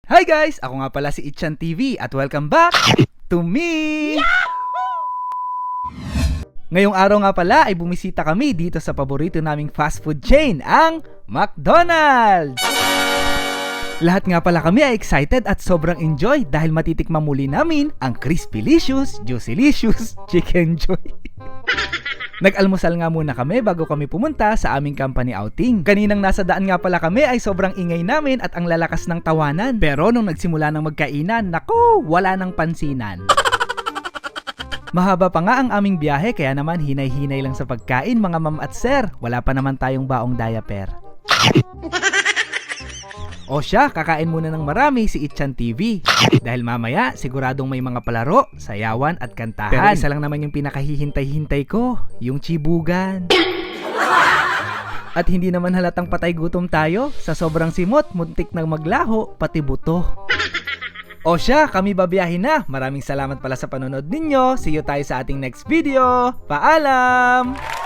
Hi guys! Ako nga pala si Itchan TV at welcome back to me! Ngayong araw nga pala ay bumisita kami dito sa paborito naming fast food chain, ang McDonald's! Lahat nga pala kami ay excited at sobrang enjoy dahil matitikman muli namin ang Crispylicious, Juicylicious Chicken Joy. Nag-almusal nga muna kami bago kami pumunta sa aming company outing. Kaninang nasa daan nga pala kami ay sobrang ingay namin at ang lalakas ng tawanan. Pero nung nagsimula ng magkainan, naku, wala nang pansinan. Mahaba pa nga ang aming biyahe kaya naman hinay-hinay lang sa pagkain mga ma'am at sir. Wala pa naman tayong baong diaper. O siya, kakain muna ng marami si Itchan TV. Dahil mamaya, siguradong may mga palaro, sayawan at kantahan. Pero isa lang naman yung pinakahihintay-hintay ko, yung chibugan. At hindi naman halatang patay gutom tayo. Sa sobrang simot, muntik nang maglaho, pati buto. O siya, kami babiyahin na. Maraming salamat pala sa panonood ninyo. See you tayo sa ating next video. Paalam!